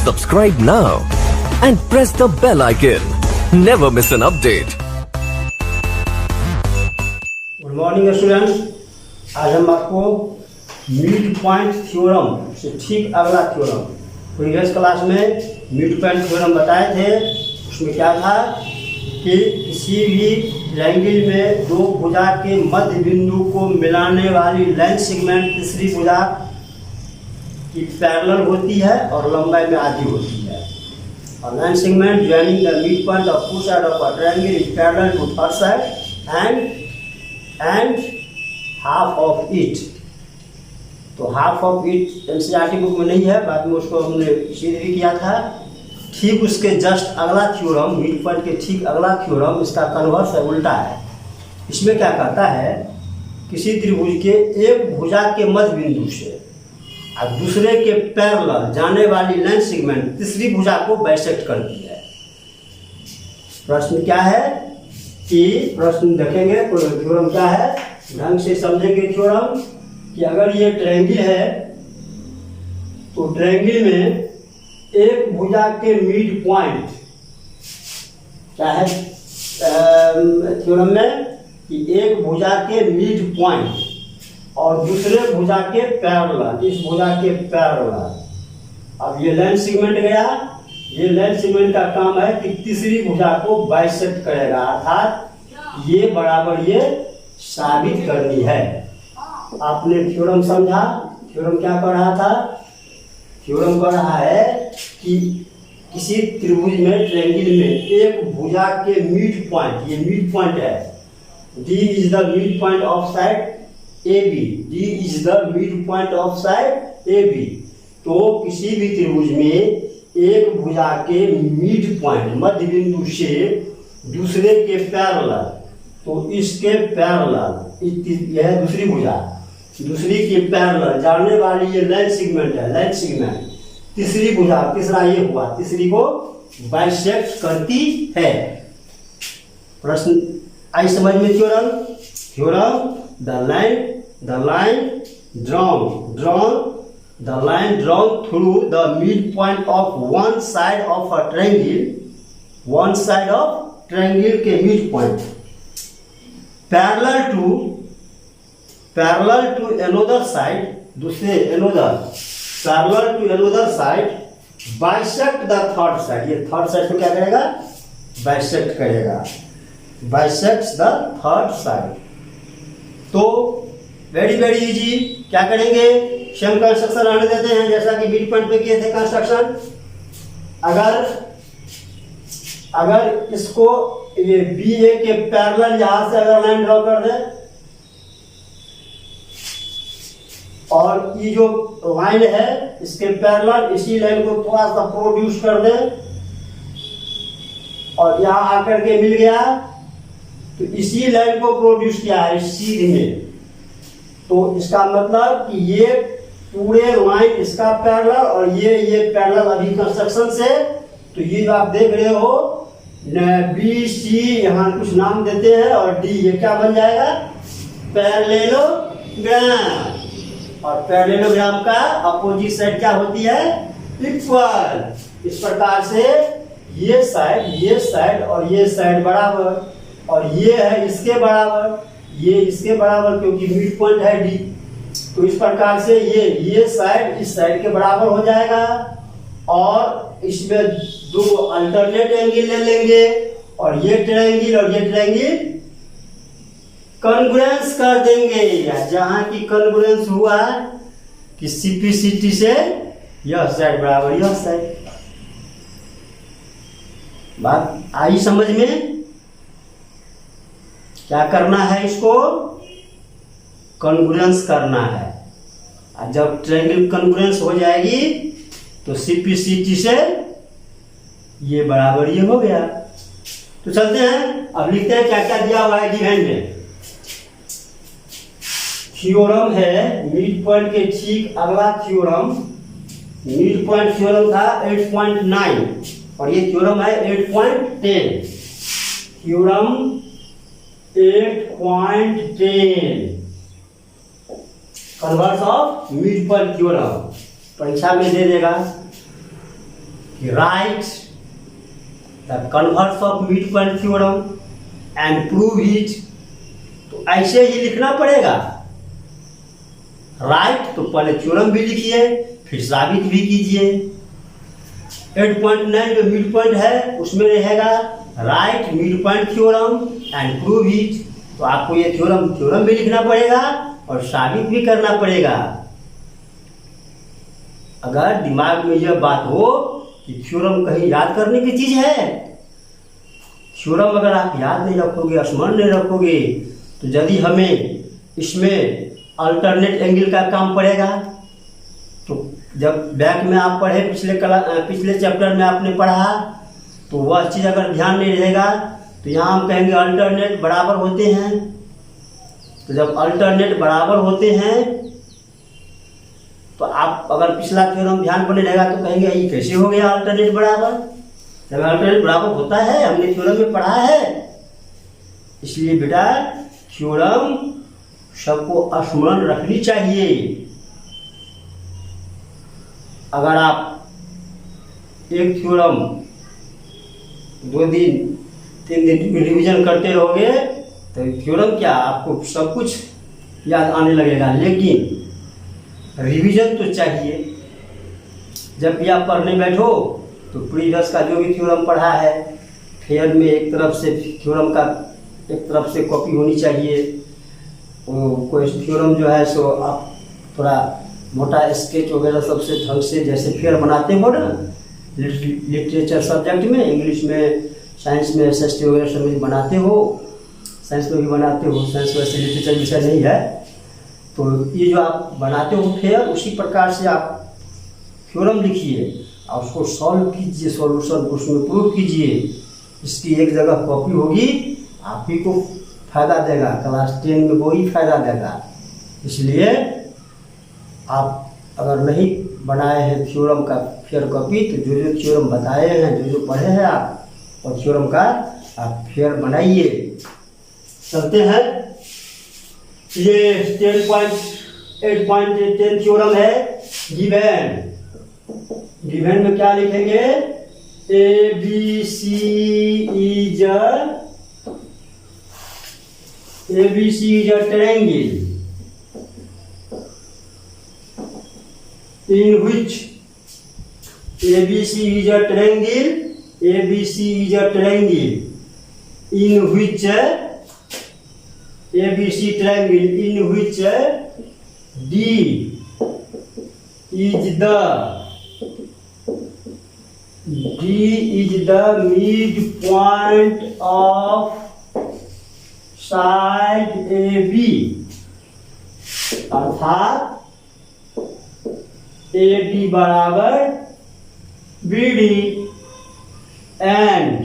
Subscribe now and press the bell icon. Never miss an update. Good morning students, आज हम आपको mid point theorem से ठीक अगला थ्योरम, प्रीवियस क्लास में मिड पॉइंट थ्योरम बताए थे। उसमें क्या था कि किसी भी ट्रायंगल में दो भुजा के मध्य बिंदु को मिलाने वाली लाइन सेगमेंट तीसरी भुजा की पैरेलल होती है और लंबाई में आधी होती है। और line segment joining the mid point of two side of a triangle is parallel to third side and half of it. तो half of it NCERT book में नहीं है, बाद में उसको हमने सिद्ध भी किया था। ठीक उसके जस्ट अगला थ्योरम, मिड पॉइंट के ठीक अगला थ्योरम इसका कन्वर्स है, उल्टा है। इसमें क्या कहता है, किसी त्रिभुज के एक भुजा के मध्य बिंदु से और दूसरे के पैरेलल जाने वाली लाइन सेगमेंट तीसरी भुजा को बाइसेक्ट करती है। प्रश्न क्या है कि प्रश्न देखेंगे तो थ्योरम क्या है, ढंग से समझेंगे थ्योरम कि अगर ये ट्रायंगल है तो ट्रायंगल में एक भुजा के मिड पॉइंट क्या है थ्योरम में कि एक भुजा के मिड पॉइंट और दूसरे भुजा के पैरेलल, इस भुजा के पैरेलल। अब ये लाइन सेगमेंट गया, ये लाइन सेगमेंट का काम है कि तीसरी भुजा को बाइसेक्ट करेगा, अर्थात ये बराबर ये साबित करनी है। आपने थ्योरम समझा। थ्योरम क्या कर रहा था, थ्योरम कर रहा है कि किसी त्रिभुज में ट्रायंगल में एक भुजा के मिड पॉइंट, ये मिड पॉइंट है, D is the mid point of side A B, D is the mid point of side A B. तो किसी भी त्रिभुज में एक भुजा के मिड पॉइंट मध्य बिंदु से दूसरे के पैरेलल, तो इसके पैरेलल यह है दूसरी भुजा, दूसरी के पैरेलल जाने वाली ये लाइन सेगमेंट है, लाइन सेगमेंट तीसरी भुजा, तीसरा ये हुआ, तीसरी को बाइसेक्ट करती है। प्रश्न आई समझ में theorem, theorem the line drawn through the midpoint of one side of a triangle, one side of triangle के midpoint parallel to another side, दूसरे parallel to another side bisect the third side। ये third side को क्या करेगा, bisect करेगा, bisects the third side। तो very easy, क्या करेंगे, सेम कंस्ट्रक्शन आने देते हैं जैसा कि मिड पॉइंट पे किए थे कंस्ट्रक्शन। अगर इसको ये बी ए के पैरेलल यहां से अगर लाइन ड्रॉ कर दे और ये जो लाइन है इसके पैरेलल इसी लाइन को थोड़ा सा प्रोड्यूस कर दे और यहां आकर के मिल गया, तो इसी लाइन को प्रोड्यूस किया है सीध में। तो इसका मतलब कि ये पूरे लाइन इसका पैरेलल और ये पैरेलल अभी कंस्ट्रक्शन से, तो ये जो आप देख रहे हो बी सी, यहाँ कुछ नाम देते हैं, और डी, ये क्या बन जाएगा, पैरेललोग्राम। और पैरेललोग्राम का अपोजिट साइड क्या होती है, इक्वल। इस प्रकार से ये साइड और ये साइड बराबर, और ये है इसके बराबर, ये इसके बराबर, क्योंकि मिड पॉइंट है डी। तो इस प्रकार से ये साइड इस साइड के बराबर हो जाएगा और इसमें दो अल्टरनेट एंगल ले लेंगे और ये ट्रायंगल कॉन्ग्रुएंस कर देंगे। जहां की कॉन्ग्रुएंस हुआ कि सीपीसीटी से यह साइड बराबर यह साइड। बात आई समझ में? क्या करना है, इसको कॉन्ग्रुएंस करना है। और जब ट्रायंगल कॉन्ग्रुएंस हो जाएगी तो सीपीसीटी से ये बराबर ये हो गया। तो चलते हैं, अब लिखते हैं क्या क्या दिया हुआ है गिवन में। थ्योरम है मिड पॉइंट के ठीक अगला थ्योरम, मिड पॉइंट थ्योरम था 8.9 और ये थ्योरम है 8.10। Theorem 8.10 converse of mid point theorem, परीक्षा में दे देगा। कि right the converse of mid point theorem and prove it. तो ऐसे ही लिखना पड़ेगा। राइट तो पहले थ्योरम भी लिखिए, फिर साबित भी कीजिए। 8.9 जो मिड पॉइंट है उसमें रहेगा right mid point theorem and prove it. तो आपको ये थ्योरम भी लिखना पड़ेगा और साबित भी करना पड़ेगा। अगर दिमाग में यह बात हो कि थ्योरम कहीं याद करने की चीज है, थ्योरम अगर आप याद नहीं रखोगे, स्मरण नहीं रखोगे, तो यदि हमें इसमें अल्टरनेट एंगल का काम पड़ेगा, तो जब बैक में आप पढ़े पिछले चैप्टर में आपने पढ़ा, तो वह चीज़ अगर ध्यान नहीं रहेगा तो यहाँ हम कहेंगे अल्टरनेट बराबर होते हैं। तो जब अल्टरनेट बराबर होते हैं तो आप अगर पिछला थ्योरम ध्यान पर नहीं रहेगा तो कहेंगे ये कैसे हो गया अल्टरनेट बराबर। जब अल्टरनेट बराबर होता है, हमने थ्योरम में पढ़ा है। इसलिए बेटा थ्योरम सबको स्मरण रखनी चाहिए। अगर आप एक थ्योरम 2 दिन 3 दिन रिवीजन करते रहोगे तो थ्योरम क्या आपको सब कुछ याद आने लगेगा, लेकिन रिवीजन तो चाहिए। जब भी आप पढ़ने बैठो तो प्रीवियस का जो भी थ्योरम पढ़ा है, फेयर में एक तरफ से थ्योरम का एक तरफ से कॉपी होनी चाहिए। कोई थ्योरम जो है सो आप थोड़ा मोटा स्केच वगैरह सबसे ढंग से जैसे फेयर बनाते हो ना लिटरेचर सब्जेक्ट में, इंग्लिश में, साइंस में SST वगैरह सब बनाते हो, साइंस में भी बनाते हो, साइंस वैसे लिटरेचर विषय नहीं है, तो ये जो आप बनाते हो फेयर, उसी प्रकार से आप थ्योरम लिखिए और उसको सॉल्व कीजिए, सॉल्यूशन उसमें प्रूव कीजिए। इसकी एक जगह कॉपी होगी, आप ही को फायदा देगा, क्लास 10 में वही फायदा देगा। इसलिए आप अगर नहीं बनाए हैं थ्योरम का फेयर कॉपी, तो जो जो थ्योरम बताए हैं, जो जो पढ़े हैं आप, और थ्योरम का आप फेयर बनाइए। चलते हैं, ये 10.8.10 थ्योरम है। गिवन में क्या लिखेंगे? ABC is a triangle in which ABC is a triangle in which D is the midpoint of side AB, अर्थात AD बराबर BD and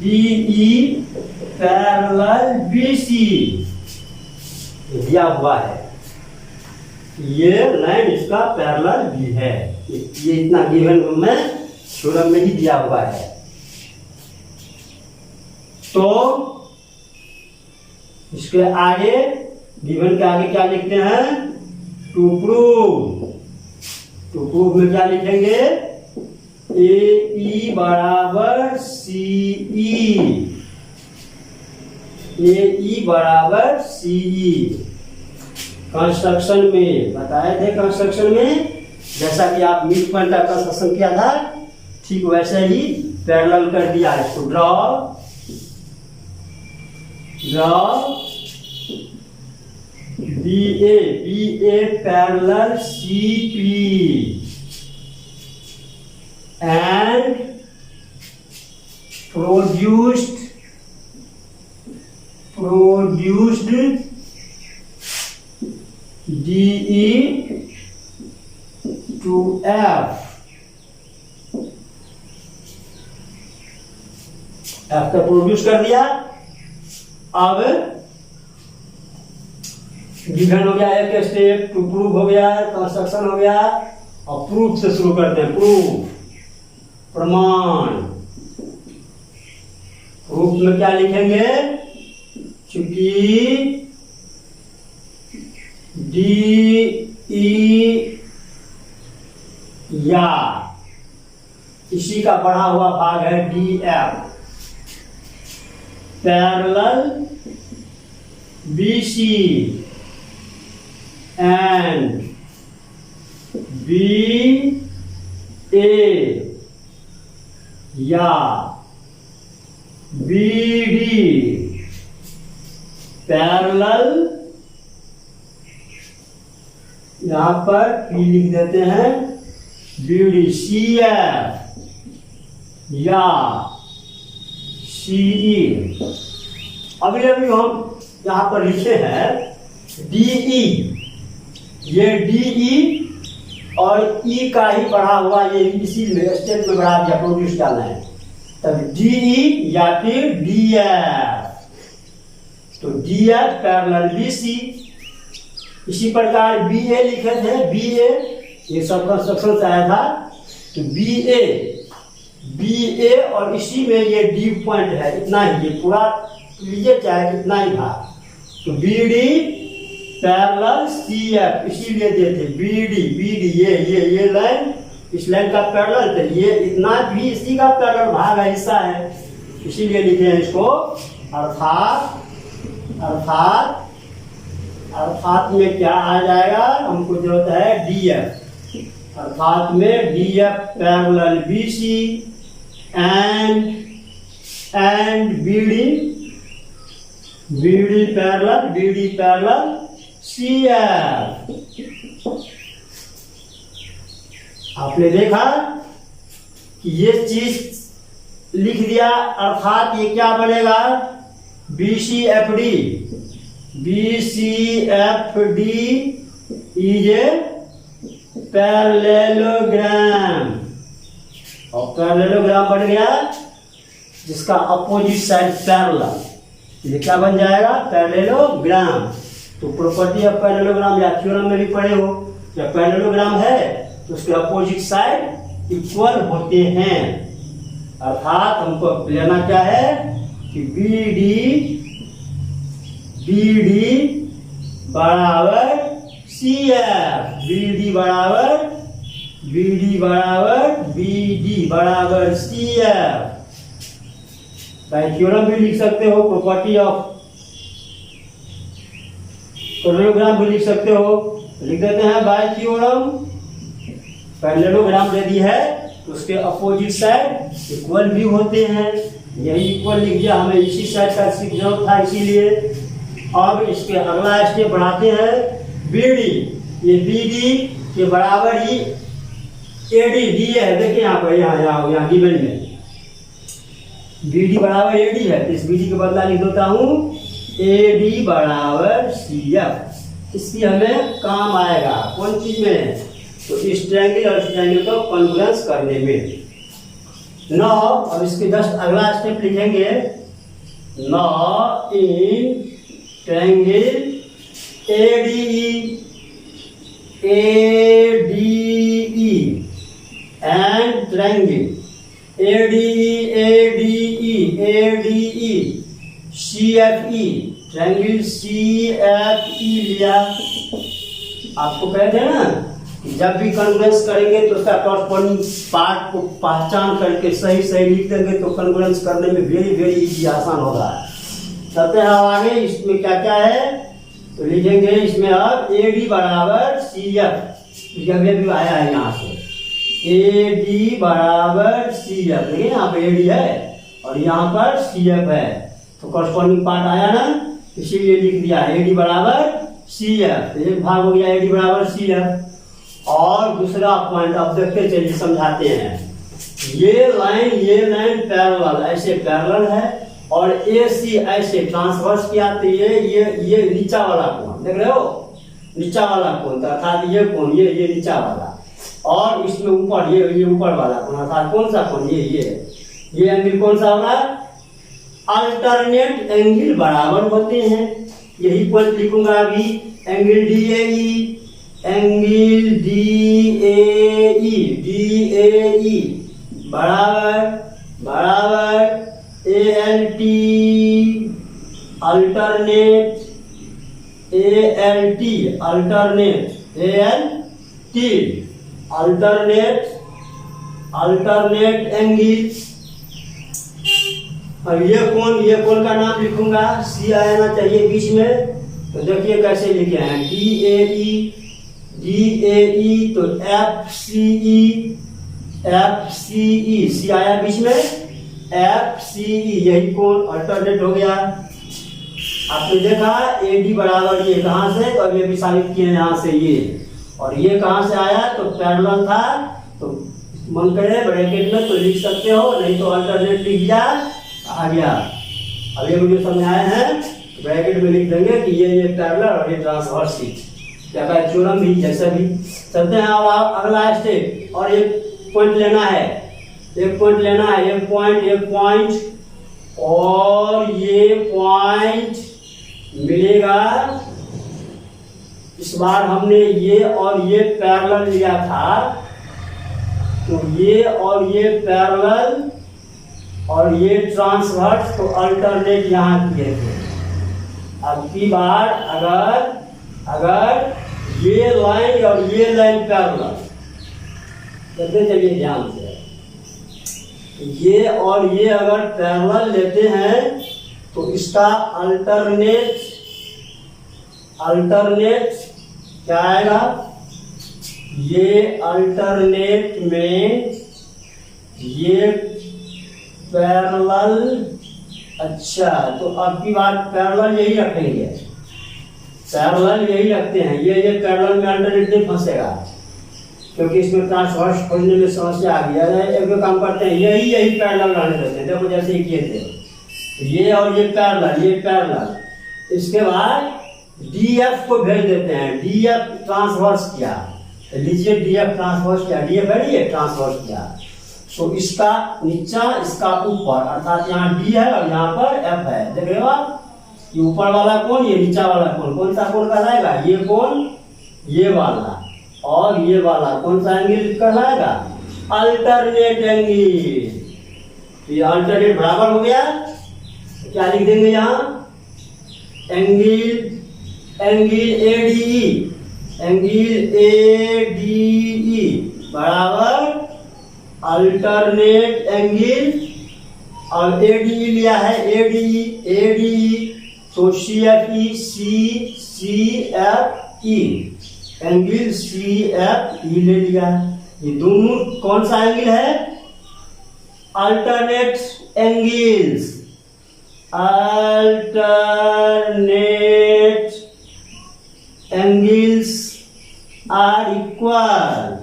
DE parallel BC दिया हुआ है। ये लाइन इसका पैरेलल भी है। ये इतना गिवन में थ्योरम में ही दिया हुआ है। तो इसके आगे गिवन के आगे क्या लिखते हैं? टू प्रूव में क्या लिखेंगे? AE बराबर CE। कंस्ट्रक्शन में बताए थे, कंस्ट्रक्शन में जैसा कि आप मिड पॉइंट का कंस्ट्रक्शन किया था, ठीक वैसे ही पैरेलल कर दिया। इसको draw BA parallel CP and produced DE to F का प्रोड्यूस कर दिया। अब गिवन हो गया एक स्टेप, टू प्रूव हो गया, कंस्ट्रक्शन हो गया, और प्रूफ से शुरू करते हैं। प्रमाण। प्रूफ में क्या लिखेंगे? चूंकि डी ई या इसी का बढ़ा हुआ भाग है D F, parallel B C and B A या बी डी पैरेलल, यहां पर पी लिख देते हैं, बी डी सी एफ या सी ई। अभी हम यहां पर लिखे हैं डीई, ये डीई और ई का ही बढ़ा हुआ, ये इसी में स्टेप में बढ़ा दिया, प्रोड्यूस डालना है, तब डीई या फिर डीएफ। तो डीएफ पैरेलल बीसी। इसी प्रकार बीए लिखे थे, बीए ये सब कंस्ट्रक्शन से आया था, तो बीए और इसी में ये डी पॉइंट है, इतना ही, ये पूरा लीजिए चाहे इतना ही था, तो बीडी पैरेलल सीएफ, इसीलिए देते बीडी ये लाइन इस लाइन का पैरेलल, तो ये इतना भी इसी का पैरेलल भाग है, हिस्सा है, इसीलिए लिखे हैं इसको। अर्थात में क्या आ जाएगा, हमको जरूरत है डीएफ, अर्थात में DF parallel BC and BD parallel CF. आपने देखा कि ये चीज लिख दिया, अर्थात ये क्या बनेगा, BCFD इज ए पैरेललोग्राम, और पैरेललोग्राम बन गया जिसका अपोजिट साइड पैरेलल, ये क्या बन जाएगा, पैरेललोग्राम। तो प्रॉपर्टी ऑफ पैरेललोग्राम या थ्योरम में भी पढ़े हो, जब पैरेललोग्राम है तो उसके अपोजिट साइड इक्वल होते हैं, अर्थात हमको लेना क्या है कि BD बराबर CF, BD बराबर CF। बाय थ्योरम भी लिख सकते हो, प्रॉपर्टी ऑफ पैरेललोग्राम भी लिख सकते हो, लिख देते हैं बाय थ्योरम, पैरेललोग्राम यदि है तो उसके अपोजिट साइड इक्वल भी होते हैं, यही इक्वल लिख दिया, हमें इसी साइड का जरूरत था, इसीलिए। अब इसके अगला स्टेप बढ़ाते हैं, बीडी, ये बीडी के बराबर ही एडी दिए है, देखिए यहाँ पर, यहाँ गिवन में बीडी बराबर एडी है, तो इस बीडी के बदला लिख देता हूँ एडी बराबर सीएफ। इसकी हमें काम आएगा कौन चीज में, तो इस ट्रायंगल और इस ट्रायंगल को कॉन्फ्रेंस करने में। नौ, अब इसके जस्ट अगला स्टेप लिखेंगे, now in triangle ADE and triangle ADE CFE, triangle CFE लिया। आपको कहते हैं ना कि जब भी कॉन्फ्रेंस करेंगे तो उसका कॉरस्पॉन्डिंग पार्ट को पहचान करके सही लिख देंगे तो कॉन्फ्रेंस करने में वेरी इजी, आसान होगा। चलते हैं आगे, इसमें क्या क्या है तो लिखेंगे, इसमें अब AD बराबर CF, भी आया है यहाँ से, AD बराबर CF, देखिए यहाँ पे AD है और यहाँ पर CF है, तो कॉरस्पॉन्डिंग पार्ट आया ना, इसीलिए लिख दिया AD बराबर CF, तो एक भाग हो गया AD बराबर CF। और दूसरा पॉइंट अब देखते चलिए, समझाते हैं, ये लाइन पैरेलल, ऐसे पैरेलल है, और AC ऐसे ट्रांसवर्स किया, तो ये नीचा वाला कोण देख रहे हो, नीचा वाला कोण, अर्थात ये कोण, ये नीचा वाला, और इसमें ऊपर ये ऊपर वाला कोण, अर्थात कौन सा कोण, ये एंगल कौन सा होगा, अल्टरनेट एंगल बराबर होते हैं, यही पॉइंट लिखूंगा अभी, एंगल DAE बराबर ALT alternate ALT alternate ALT alternate angle. अब ये कोण का नाम लिखूंगा, C आना चाहिए बीच में, तो देखिए कैसे लिखे हैं, DAE तो FCE C आया बीच में, FCE यही कोण अल्टरनेट हो गया। आपने देखा AD बराबर ये कहाँ से, तो अब ये भी साबित किए यहाँ से ये, और ये कहाँ से आया, तो पैरेलल था, तो मन करे ब्रैकेट में तो लिख सकते हो, नहीं तो अल्टरनेट लिख दिया आ गया। अब ये मुझे समझ आए हैं, ब्रैकेट में लिख देंगे कि ये पैरेलल और ये ट्रांसवर्स क्या का थ्योरम भी जैसा भी। चलते हैं अब अगला स्टेप, और एक पॉइंट लेना है, एक पॉइंट और ये पॉइंट मिलेगा। इस बार हमने ये और ये पैरेलल लिया था, तो ये और ये पैरेलल और ये ट्रांसवर्स, तो अल्टरनेट यहाँ किए थे। अब की बार अगर ये लाइन और ये लाइन पैरेलल, कहते चलिए ध्यान से, ये और ये अगर पैरेलल लेते हैं तो इसका अल्टरनेट क्या आएगा, ये अल्टरनेट में ये पैरेलल। अच्छा, तो अब की बात पैरेलल यही रखेंगे, पैरेलल यही रखते हैं, ये पैरेलल में अल्टरनेट नहीं फंसेगा, क्योंकि इसमें ट्रांसवर्स खोजने में समस्या आ गई है। एक काम करते हैं, यही पैरेलल रहने देते हैं, देखो जैसे ही किए थे, ये और ये पैरेलल, इसके बाद DF को भेज देते हैं, DF ट्रांसवर्स किया, तो लीजिए DF ट्रांसवर्स किया, DF है ये ट्रांसवर्स किया, तो इसका नीचा इसका ऊपर, अर्थात यहाँ D है और यहाँ पर F है। देख रहे हो आप, ये ऊपर वाला कोण, ये नीचा वाला कोण, कौन सा कोण कहलाएगा, ये कोण, ये वाला, और ये वाला कौन सा एंगल कहलाएगा, अल्टरनेट एंगल। ये अल्टरनेट बराबर हो गया, क्या लिख देंगे यहाँ, एंगल ADE बराबर अल्टरनेट एंगल, और ADE लिया है, ADE तो CFE एंगल CFE ले लिया। ये दोनों कौन सा एंगल है, अल्टरनेट एंगल्स आर इक्वल।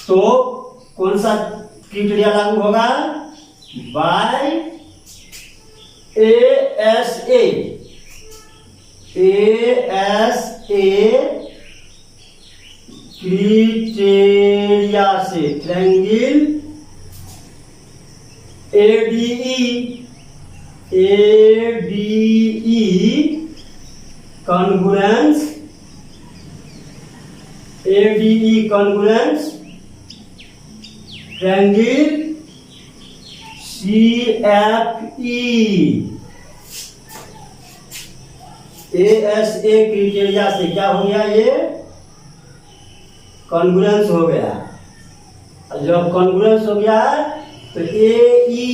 तो कौन सा क्राइटेरिया लागू होगा, बाय ASA क्राइटेरिया से triangle ADE congruence triangle CFE ASA criteria से क्या हो गया, ये कॉन्ग्रुएंस हो गया। जब कॉन्ग्रुएंस हो गया तो AE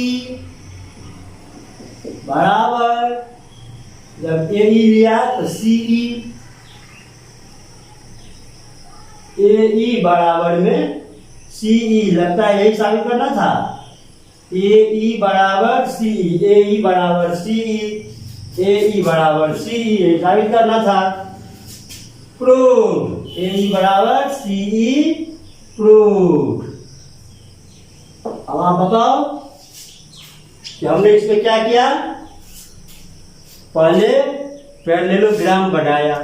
बराबर, जब AE लिया तो CE, AE बराबर में CE, लगता है यही साबित करना था, AE बराबर CE, AE बराबर CE साबित करना था, प्रूव, AE बराबर CE प्रूव। अब आप बताओ कि हमने इसमें क्या किया, पहले पैरेललोग्राम बनाया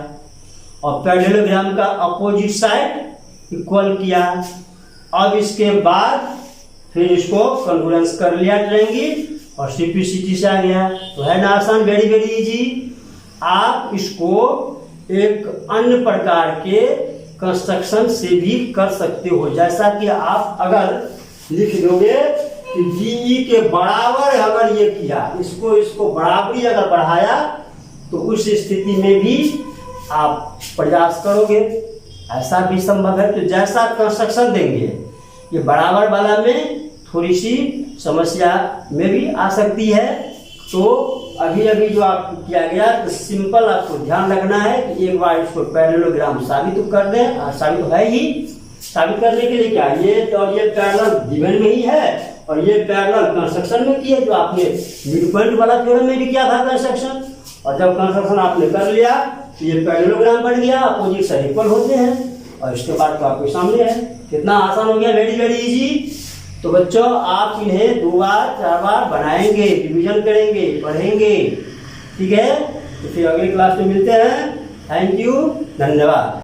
और पैरेललोग्राम का अपोजिट साइड इक्वल किया। अब इसके बाद फिर इसको कॉन्ग्रुएंस कर लिया ट्रायंगल और सिंप्लिसिटी से आ गया। तो है ना आसान, वेरी वेरी इजी। आप इसको एक अन्य प्रकार के कंस्ट्रक्शन से भी कर सकते हो, जैसा कि आप अगर लिख दोगे कि DE के बराबर अगर ये किया, इसको बराबरी अगर बढ़ाया, तो उस स्थिति में भी आप प्रयास करोगे। ऐसा भी संभव है। तो जैसा कंस्ट्रक्शन देंगे, ये बराबर वाला में थोड़ी सी समस्या में भी आ सकती है। तो अभी जो आपको किया गया, तो सिंपल आपको ध्यान रखना है कि एक बार इसको पैरेललोग्राम साबित कर दें। और साबित है ही, साबित करने के लिए क्या, ये तो ये पैरेलल गिवन में ही है और ये पैरेलल कंस्ट्रक्शन में की है, जो आपने मिड पॉइंट वाला थ्योरम में भी किया था कंस्ट्रक्शन। और जब कंस्ट्रक्शन आपने कर लिया तो ये पैरेललोग्राम बन गया, अपोजिट साइड इक्वल होते हैं। और इसके बाद तो आपके सामने है, कितना आसान हो गया, वेरी वेरी इजी। तो बच्चों, आप इन्हें 2 बार 4 बार बनाएंगे, रिवीजन करेंगे, पढ़ेंगे, ठीक है। तो फिर अगली क्लास में मिलते हैं। थैंक यू, धन्यवाद।